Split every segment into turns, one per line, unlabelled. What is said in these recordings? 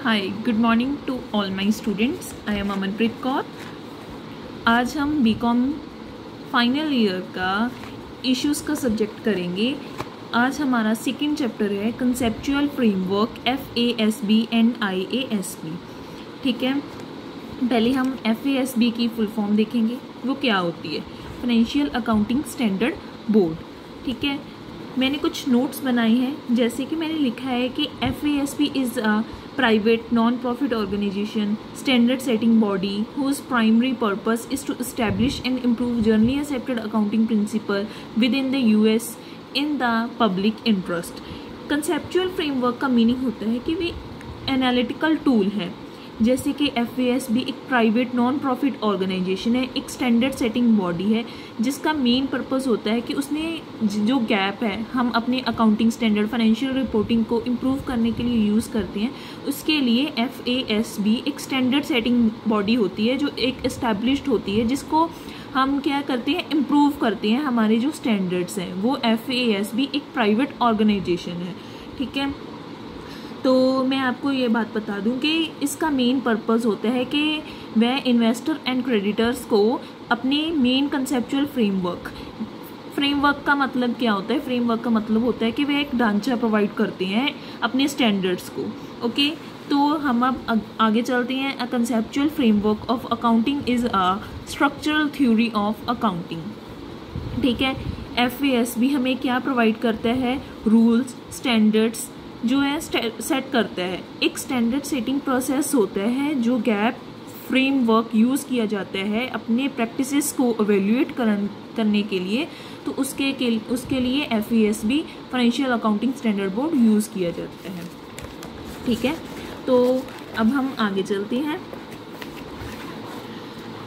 Hi, good morning to all my students. I am Amanpreet Kaur. आज हम BCom final year का issues का subject करेंगे। आज हमारा सेकंड चैप्टर है conceptual framework FASB and IASB। ठीक है, पहले हम FASB की फुल फॉर्म देखेंगे, वो क्या होती है। Financial accounting standard board. ठीक है, मैंने कुछ नोट्स बनाए हैं, जैसे कि मैंने लिखा है कि FASB is a private non-profit organization standard setting body whose primary purpose is to establish and improve generally accepted accounting principle within the US in the public interest। conceptual framework का meaning होता है कि वे analytical tool है, जैसे कि FASB एक private non profit organisation है, एक स्टैंडर्ड सेटिंग बॉडी है, जिसका मेन पर्पस होता है कि उसने जो गैप है हम अपने अकाउंटिंग स्टैंडर्ड फाइनेंशियल रिपोर्टिंग को इम्प्रूव करने के लिए यूज़ करते हैं। उसके लिए FASB एक स्टैंडर्ड सेटिंग बॉडी होती है जो एक इस्टेब्लिश्ड होती है, जिसको हम क्या करते हैं, इम्प्रूव करते हैं हमारे जो स्टैंडर्ड्स हैं। वो FASB एक प्राइवेट ऑर्गेनाइजेशन है। ठीक है, तो मैं आपको ये बात बता दूं कि इसका मेन पर्पस होता है कि वह इन्वेस्टर एंड क्रेडिटर्स को अपने मेन कंसेप्चुअल फ्रेमवर्क का मतलब क्या होता है। फ्रेमवर्क का मतलब होता है कि वह एक ढांचा प्रोवाइड करते हैं अपने स्टैंडर्ड्स को। ओके, तो हम अब आगे चलते हैं। अ conceptual framework of accounting is a structural theory of accounting. ठीक है, FASB हमें क्या प्रोवाइड करता है, रूल्स स्टैंडर्ड्स जो है सेट करता है। एक स्टैंडर्ड सेटिंग प्रोसेस होता है जो गैप फ्रेमवर्क यूज़ किया जाता है अपने प्रैक्टिसेस को एवेल्यूएट करने के लिए। तो उसके लिए FASB financial accounting standard board use किया जाता है। ठीक है, तो अब हम आगे चलते हैं।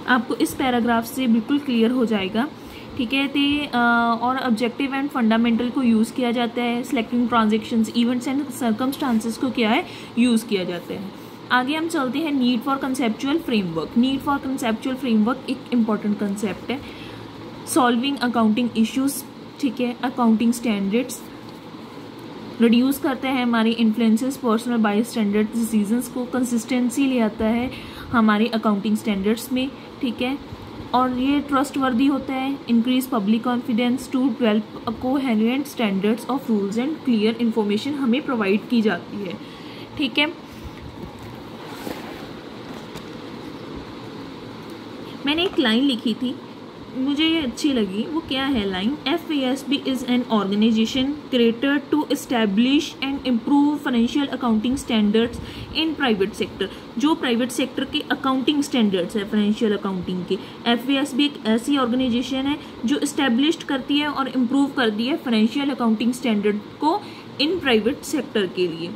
आपको इस पैराग्राफ से बिल्कुल क्लियर हो जाएगा। ठीक है, तो और ऑब्जेक्टिव एंड फंडामेंटल को यूज़ किया जाता है। Selecting transactions, events and circumstances को क्या है, यूज़ किया जाता है। आगे हम चलते हैं need for conceptual framework. Need for conceptual framework एक इम्पॉर्टेंट कंसेप्ट है। सॉल्विंग अकाउंटिंग इश्यूज, ठीक है, अकाउंटिंग स्टैंडर्ड्स रिड्यूस करता है हमारे influences personal by standard decisions को, कंसिस्टेंसी ले आता है हमारे अकाउंटिंग स्टैंडर्ड्स में। ठीक है, और ये ट्रस्टवर्दी होता है। Increase public confidence to develop coherent standards of rules and clear information हमें प्रोवाइड की जाती है। ठीक है, मैंने एक लाइन लिखी थी, मुझे ये अच्छी लगी। वो क्या है line, FASB is an organization created to establish and improve financial accounting standards in private sector. जो प्राइवेट सेक्टर के अकाउंटिंग स्टैंडर्ड्स है फाइनेंशियल अकाउंटिंग के, FASB एक ऐसी ऑर्गेनाइजेशन है जो इस्टेब्लिश्ड करती है और इम्प्रूव करती है फाइनेंशियल अकाउंटिंग स्टैंडर्ड को इन प्राइवेट सेक्टर के लिए।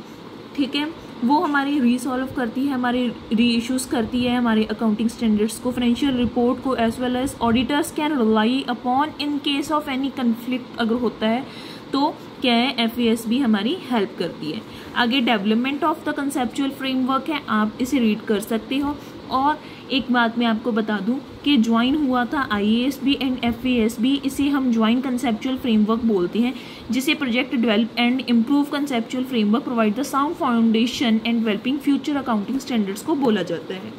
ठीक है, वो हमारी रीसॉल्व करती है, हमारे री इशूज़ करती है हमारे अकाउंटिंग स्टैंडर्ड्स को, फाइनेंशियल रिपोर्ट को, as well as auditors can rely upon in case of any conflict अगर होता है तो क्या है, FASB हमारी हेल्प करती है। आगे development of the conceptual framework है, आप इसे रीड कर सकते हो। और एक बात मैं आपको बता दूं कि ज्वाइन हुआ था IASB एंड FASB, इसे हम ज्वाइन कंसेप्चुअल फ्रेमवर्क बोलते हैं, जिसे project develop and improve conceptual framework provide the sound foundation and developing future accounting standards को बोला जाता है।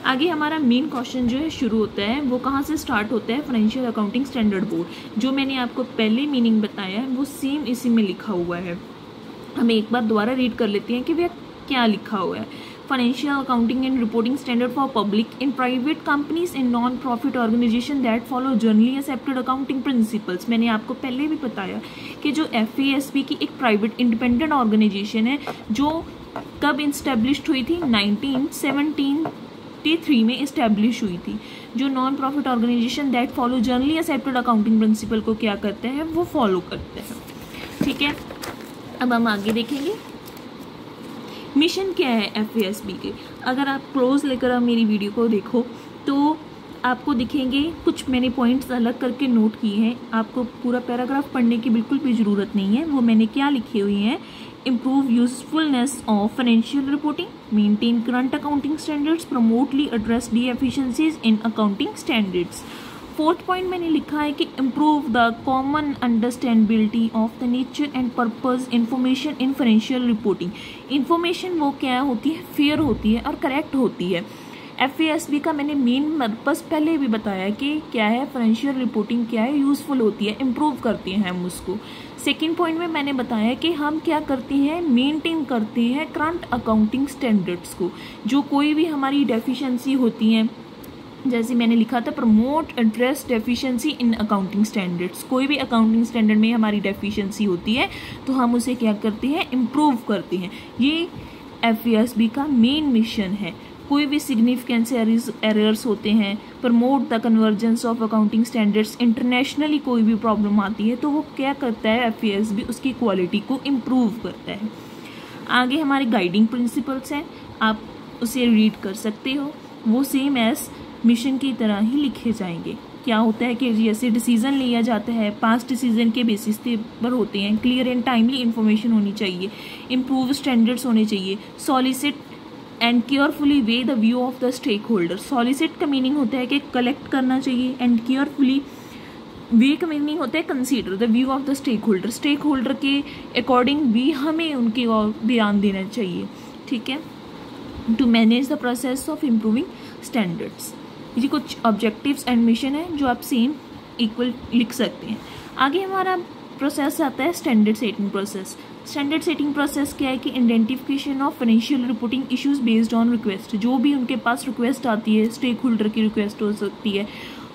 आगे हमारा मेन क्वेश्चन जो है शुरू होता है, वो कहाँ से स्टार्ट होता है, फाइनेंशियल अकाउंटिंग स्टैंडर्ड बोर्ड। जो मैंने आपको पहले मीनिंग बताया है वो सेम इसी में लिखा हुआ है। हम एक बार दोबारा रीड कर लेते हैं कि वह क्या लिखा हुआ है। Financial accounting and reporting standard for public in private companies in non profit organization that follow generally accepted accounting principles. मैंने आपको पहले भी बताया कि जो FASB की एक प्राइवेट इंडिपेंडेंट ऑर्गेनाइजेशन है, जो कब इस्टेब्लिश्ड हुई थी, 1973 में इस्टेब्लिश हुई थी। जो non profit organization that follow generally accepted accounting principle को क्या करते हैं, वो फॉलो करते हैं। ठीक है, अब हम आगे देखेंगे मिशन क्या है FASB के। अगर आप क्लोज लेकर आप मेरी वीडियो को देखो तो आपको दिखेंगे कुछ मैंने पॉइंट्स अलग करके नोट किए हैं। आपको पूरा पैराग्राफ पढ़ने की बिल्कुल भी ज़रूरत नहीं है। वो मैंने क्या लिखे हुए हैं, improve usefulness of financial reporting, maintain current accounting standards, प्रमोटली address D efficiencies in accounting standards. 4th point मैंने लिखा है कि improve the common understandability of the nature and purpose information in financial reporting. Information वो क्या होती है, fair होती है और करेक्ट होती है। FASB का मैंने मेन पर्पस पहले भी बताया कि क्या है, फाइनेंशियल रिपोर्टिंग क्या है, यूज़फुल होती है, इम्प्रूव करते हैं हम उसको। सेकेंड पॉइंट में मैंने बताया कि हम क्या करते हैं, मेंटेन करते हैं करंट अकाउंटिंग स्टैंडर्ड्स को। जो कोई भी हमारी डेफिशिएंसी होती हैं, जैसे मैंने लिखा था promote address deficiency in accounting standards, कोई भी अकाउंटिंग स्टैंडर्ड में हमारी डेफिशिएंसी होती है तो हम उसे क्या करते हैं, इम्प्रूव करते हैं। ये FASB का मेन मिशन है। कोई भी सिग्निफिकेंस एरर्स होते हैं, promote the convergence of accounting standards, internationally कोई भी प्रॉब्लम आती है तो वो क्या करता है, FASB उसकी क्वालिटी को इम्प्रूव करता है। आगे हमारे गाइडिंग प्रिंसिपल्स हैं, आप उसे रीड कर सकते हो, वो सेम एज मिशन की तरह ही लिखे जाएंगे। क्या होता है कि जैसे डिसीजन लिया जाता है, पास्ट डिसीजन के बेसिस पर होते हैं, क्लियर एंड टाइमली इंफॉर्मेशन होनी चाहिए, इम्प्रूव स्टैंडर्ड्स होने चाहिए, solicit and carefully weigh the view of the stakeholder. Solicit का मीनिंग होता है कि कलेक्ट करना चाहिए, एंड केयरफुली वे का मीनिंग होता है consider the view of the stakeholder. Stakeholder के अकॉर्डिंग भी हमें उनकी ओर ध्यान देना चाहिए, ठीक है, to manage the process of improving standards. ये कुछ ऑब्जेक्टिव्स एंड मिशन है जो आप सेम इक्वल लिख सकते हैं। आगे हमारा प्रोसेस आता है standard setting process. Standard setting process क्या है कि identification of financial reporting issues based on request. जो भी उनके पास रिक्वेस्ट आती है, स्टेक होल्डर की रिक्वेस्ट हो सकती है,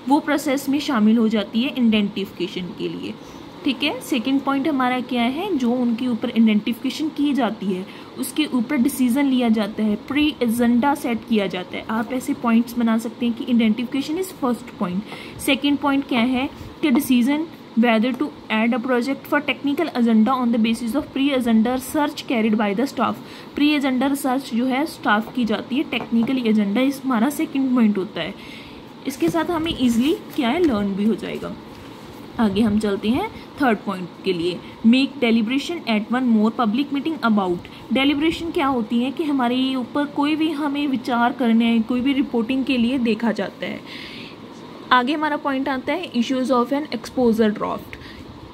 वो प्रोसेस में शामिल हो जाती है आइडेंटिफिकेशन के लिए, ठीक है। सेकंड पॉइंट हमारा क्या है, जो उनके ऊपर आइडेंटिफिकेशन की जाती है उसके ऊपर डिसीजन लिया जाता है, प्री एजेंडा सेट किया जाता है। आप ऐसे पॉइंट्स बना सकते हैं कि identification is first point. Second point क्या है कि decision whether to add a project for technical agenda on the basis of pre-agenda research carried by the staff। pre-agenda research जो है स्टाफ की जाती है, टेक्निकल एजेंडा इस हमारा सेकंड पॉइंट होता है। इसके साथ हमें इजीली क्या है, लर्न भी हो जाएगा। आगे हम चलते हैं थर्ड पॉइंट के लिए, make deliberation at one more public meeting about. Deliberation क्या होती है कि हमारे ऊपर कोई भी हमें विचार करने, कोई भी रिपोर्टिंग के लिए देखा जाता है। आगे हमारा पॉइंट आता है issues of an exposure draft.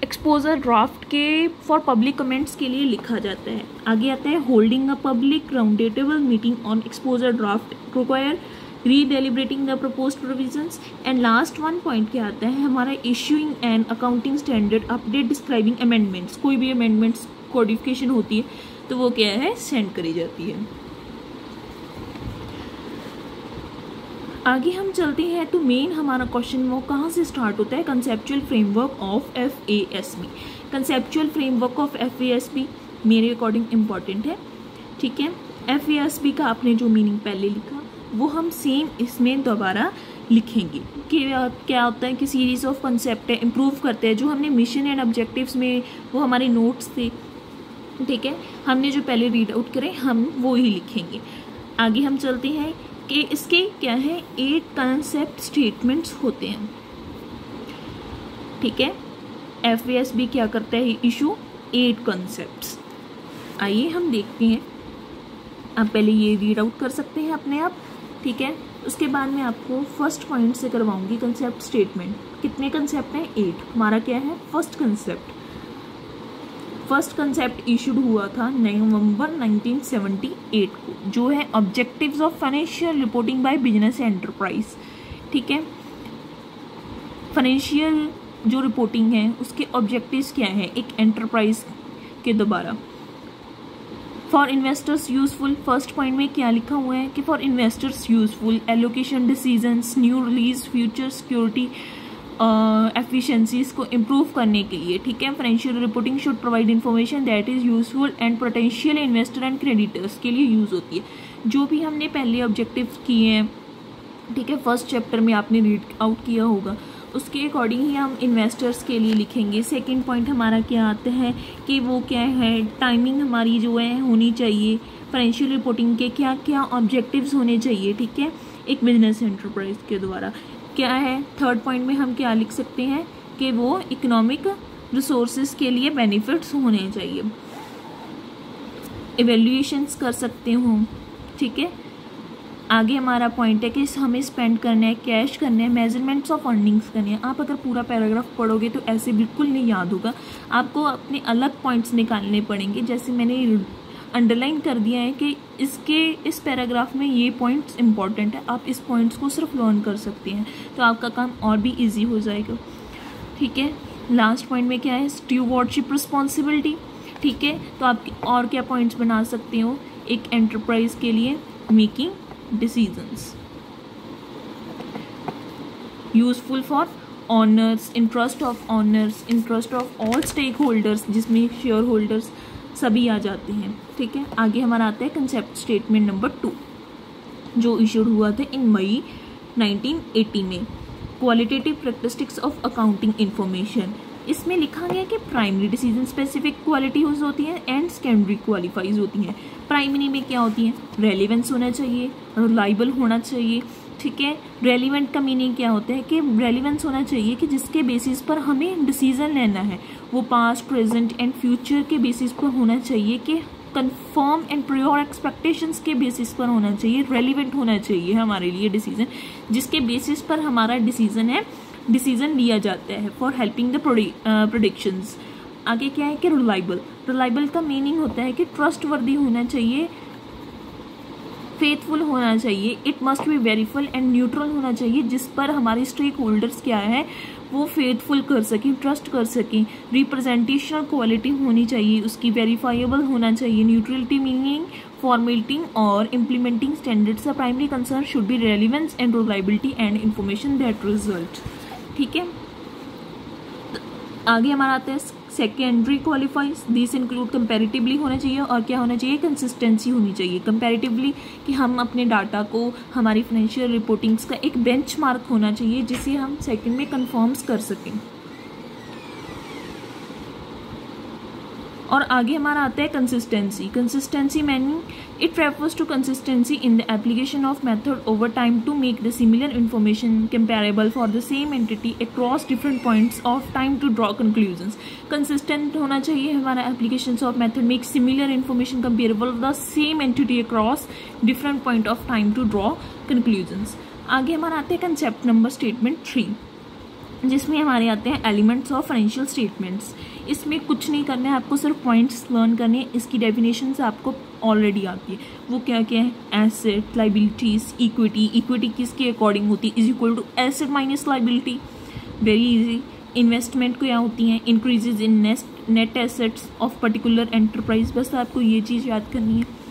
Exposure draft के फॉर पब्लिक कमेंट्स के लिए लिखा जाता है। आगे आता है holding a public round table meeting on exposure draft require redeliberating the proposed provisions. And last one point क्या आता है हमारा, issuing an accounting standard update describing amendments. कोई भी अमेंडमेंट्स कोडिफिकेशन होती है तो वो क्या है, सेंड करी जाती है। आगे हम चलते हैं तो मेन हमारा क्वेश्चन वो कहाँ से स्टार्ट होता है, conceptual framework of FASB। Conceptual framework of FASB मेरे अकॉर्डिंग इम्पॉर्टेंट है, ठीक है। FASB का आपने जो मीनिंग पहले लिखा वो हम सेम इसमें दोबारा लिखेंगे कि क्या होता है कि सीरीज ऑफ कंसेप्ट है, इम्प्रूव करते हैं। जो हमने मिशन एंड ऑब्जेक्टिव्स में वो हमारे नोट्स थे, ठीक है, हमने जो पहले रीड आउट करे हम वो ही लिखेंगे। आगे हम चलते हैं कि इसके क्या है, 8 कंसेप्ट स्टेटमेंट्स होते हैं, ठीक है। FASB क्या करता है, इशू 8 कंसेप्ट्स। आइए हम देखते हैं, आप पहले ये रीड आउट कर सकते हैं अपने आप, ठीक है। उसके बाद मैं आपको फर्स्ट पॉइंट से करवाऊंगी कंसेप्ट स्टेटमेंट। कितने कंसेप्ट हैं, 8। हमारा क्या है, first concept. First concept issued हुआ था नवंबर 1978 को, जो है objectives of financial reporting by business enterprise, ठीक है। फाइनेंशियल जो रिपोर्टिंग है उसके ऑब्जेक्टिव्स क्या है, एक एंटरप्राइज के दोबारा। For investors useful, first point में क्या लिखा हुआ है कि for investors useful allocation decisions, new release, future security efficiencies को इम्प्रूव करने के लिए, ठीक है। Financial reporting should provide information that is useful and potential investor and creditors के लिए यूज़ होती है। जो भी हमने पहले ऑब्जेक्टिव्स किए हैं, ठीक है, फर्स्ट चैप्टर में आपने रीड आउट किया होगा, उसके अकॉर्डिंग ही हम इन्वेस्टर्स के लिए लिखेंगे। सेकंड पॉइंट हमारा क्या आता है कि वो क्या है, टाइमिंग हमारी जो है होनी चाहिए, फाइनेंशियल रिपोर्टिंग के क्या क्या ऑब्जेक्टिव्स होने चाहिए, ठीक है, एक बिजनेस एंटरप्राइज के द्वारा। क्या है थर्ड पॉइंट में हम क्या लिख सकते हैं कि वो इकोनॉमिक रिसोर्सेज के लिए बेनिफिट्स होने चाहिए, इवेल्युएशंस कर सकते हो, ठीक है। आगे हमारा पॉइंट है कि हमें स्पेंड करना है, कैश करना है, मेजरमेंट्स ऑफ अर्निंग्स करनी है। आप अगर पूरा पैराग्राफ पढ़ोगे तो ऐसे बिल्कुल नहीं याद होगा, आपको अपने अलग पॉइंट्स निकालने पड़ेंगे। जैसे मैंने अंडरलाइन कर दिया है कि इस पैराग्राफ में ये पॉइंट्स इंपॉर्टेंट है, आप इस पॉइंट्स को सिर्फ लर्न कर सकते हैं, तो आपका काम और भी ईजी हो जाएगा। ठीक है, लास्ट पॉइंट में क्या है, स्टीवर्डशिप रिस्पॉन्सिबिलिटी। ठीक है, तो आप और क्या पॉइंट्स बना सकते हो एक एंटरप्राइज के लिए, making decisions, useful for owners, interest of owners, interest of all stakeholders, जिसमें शेयर होल्डर्स सभी आ जाते हैं। ठीक है, आगे हमारा आता है कंसेप्ट स्टेटमेंट नंबर 2 जो इशूड हुआ था इन मई 1980 में, क्वालिटेटिव प्रैक्टिस्टिक्स ऑफ अकाउंटिंग इंफॉर्मेशन। इसमें लिखा गया कि प्राइमरी डिसीजन स्पेसिफिक क्वालिटीज होती हैं एंड सेकेंडरी क्वालिफाइज होती हैं। प्राइमरी में क्या होती हैं, रेलिवेंस होना चाहिए, रिलायबल होना चाहिए। ठीक है, रेलिवेंट का मीनिंग क्या होता है कि रेलिवेंस होना चाहिए कि जिसके बेसिस पर हमें डिसीजन लेना है वो पास्ट, प्रेजेंट एंड फ्यूचर के बेसिस पर होना चाहिए, कि कंफर्म एंड प्रियोर एक्सपेक्टेशंस के बेसिस पर होना चाहिए, रेलिवेंट होना चाहिए हमारे लिए डिसीजन, जिसके बेसिस पर हमारा डिसीजन लिया जाता है फॉर हेल्पिंग द प्रोडिक्शंस। आगे क्या है कि रिलायबल का मीनिंग होता है कि ट्रस्टवर्दी होना चाहिए, फेथफुल होना चाहिए, it must be verifiable and neutral होना चाहिए, जिस पर हमारे स्टेक होल्डर्स क्या है वो फेथफुल कर सकें, ट्रस्ट कर सकें। रिप्रेजेंटेशनल क्वालिटी होनी चाहिए उसकी, वेरीफाइबल होना चाहिए। न्यूट्रलिटी मीनिंग फॉर्मेटिंग और implementing standards, the primary concern should be relevance and reliability and information that result. ठीक है, आगे हमारा आता है secondary qualifies. This include comparatively होना चाहिए और क्या होना चाहिए, कंसिस्टेंसी होनी चाहिए। कंपैरेटिवली कि हम अपने डाटा को, हमारी फाइनेंशियल रिपोर्टिंग्स का एक बेंचमार्क होना चाहिए जिसे हम सेकंड में कंफर्म्स कर सकें। और आगे हमारा आता है consistency meaning it refers to consistency in the application of method over time to make the similar information comparable for the same entity across different points of time to draw conclusions. Consistent होना चाहिए हमारा application of method make similar information comparable the same entity across different point of time to draw conclusions. आगे हमारा आते हैं concept number statement 3 जिसमें हमारे आते हैं एलिमेंट्स ऑफ फाइनेंशियल स्टेटमेंट्स। इसमें कुछ नहीं करना है, आपको सिर्फ पॉइंट्स लर्न करने हैं। इसकी डेफिनेशंस आपको ऑलरेडी आती है, वो क्या क्या है, एसेट, लाइबिलिटीज, इक्विटी किसके अकॉर्डिंग होती है, is equal to asset minus liability, very easy. Investment क्या होती हैं, increases in net assets of particular enterprise, बस आपको ये चीज़ याद करनी है।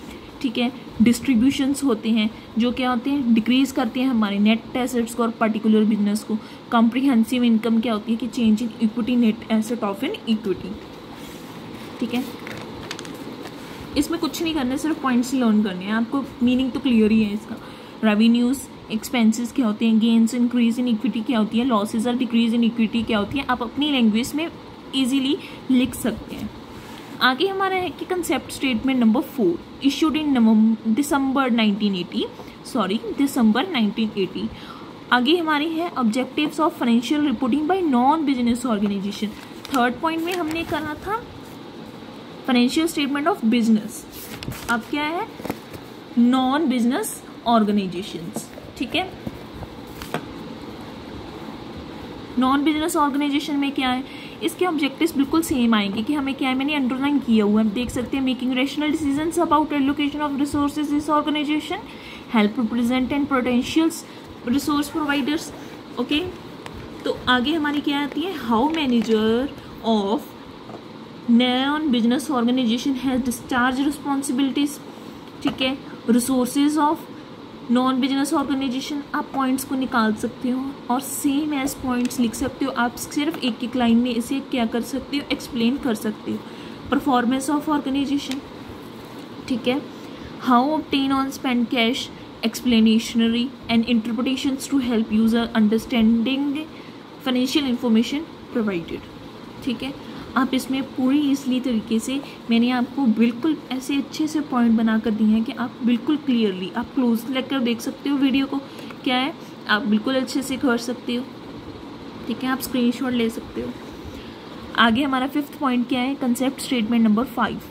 ठीक है, डिस्ट्रीब्यूशंस होते हैं जो क्या होते हैं, डिक्रीज करते हैं हमारे नेट एसेट्स को और पर्टिकुलर बिजनेस को। कॉम्प्रिहेंसिव इनकम क्या होती है कि change in equity net asset of an equity. ठीक है, इसमें कुछ नहीं करना है, सिर्फ पॉइंट्स लर्न करने हैं, आपको मीनिंग तो क्लियर ही है इसका। रेवेन्यूज, एक्सपेंसेस क्या होते हैं, गेन्स इंक्रीज इन इक्विटी क्या होती है, लॉसेज और डिक्रीज इन इक्विटी क्या होती है, आप अपनी लैंग्वेज में ईजिली लिख सकते हैं। आगे हमारा है कि concept statement number 4 issued in December 1980। आगे हमारी है objectives of financial reporting by non business organisation. Third point में हमने करा था फाइनेंशियल स्टेटमेंट ऑफ बिजनेस, अब क्या है, नॉन बिजनेस ऑर्गेनाइजेशंस। ठीक है, नॉन बिजनेस ऑर्गेनाइजेशन में क्या है, इसके ऑब्जेक्टिव्स बिल्कुल सेम आएंगे कि हमें क्या है, मैंने अंडरलाइन किया हुआ है, देख सकते हैं। Making rational decisions about allocation of resources this organization, help represent and potentials resource providers. Okay, तो आगे हमारी क्या आती है, how manager of non business organization has discharge responsibilities. ठीक है, resources of non business organization, आप पॉइंट्स को निकाल सकते हो और सेम एज पॉइंट्स लिख सकते हो। आप सिर्फ एक एक लाइन में इसे क्या कर सकते हो, एक्सप्लेन कर सकते हो। परफॉर्मेंस ऑफ ऑर्गेनाइजेशन, ठीक है, how obtain on spend cash, explanatory and interpretations to help user understanding financial information provided. ठीक है, आप इसमें पूरी ईजली तरीके से मैंने आपको बिल्कुल ऐसे अच्छे से पॉइंट बना कर दिए हैं कि आप बिल्कुल क्लियरली, आप क्लोज लेकर देख सकते हो वीडियो को, क्या है आप बिल्कुल अच्छे से कर सकते हो। ठीक है, आप स्क्रीनशॉट ले सकते हो। आगे हमारा 5th पॉइंट क्या है, concept statement number 5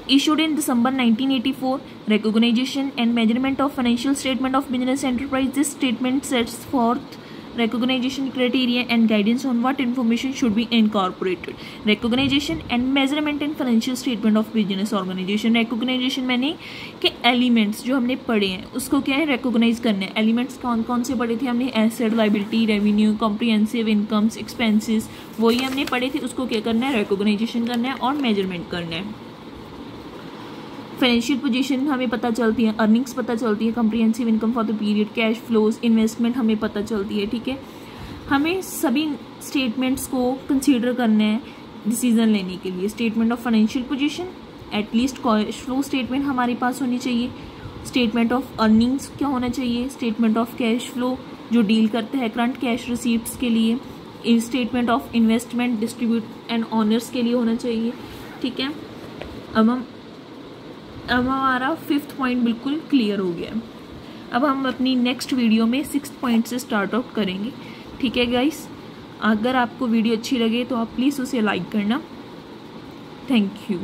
issued in December 1984, recognition and measurement of financial statement of business enterprise. This statement sets forth recognition criteria and guidance on what information should be incorporated. Recognition and measurement in financial statement of business organization. Recognition मैंने कि elements जो हमने पढ़े हैं उसको क्या है recognise करना है. एलिमेंट्स कौन कौन से पढ़े थे हमने? Asset, liability, revenue, comprehensive incomes, expenses, वही हमने पढ़े थे. उसको क्या करना है? रिकॉग्नाइजेशन करना है और मेजरमेंट करना है. फाइनेंशियल पोजीशन हमें पता चलती है, अर्निंग्स पता चलती है, comprehensive income for the period, cash flows, investment हमें पता चलती है. ठीक है, हमें सभी स्टेटमेंट्स को कंसीडर करना है डिसीजन लेने के लिए. Statement of financial position, at least cash flow statement हमारे पास होनी चाहिए. स्टेटमेंट ऑफ अर्निंग्स क्या होना चाहिए? स्टेटमेंट ऑफ कैश फ्लो जो डील करता है करंट कैश रिसीप्ट्स के लिए. Statement of investment distribute and honours के लिए होना चाहिए. ठीक है, अब हमारा 5th पॉइंट बिल्कुल क्लियर हो गया. अब हम अपनी नेक्स्ट वीडियो में 6th पॉइंट से स्टार्ट आउट करेंगे. ठीक है गाइस, अगर आपको वीडियो अच्छी लगे तो आप प्लीज़ उसे लाइक करना. Thank you.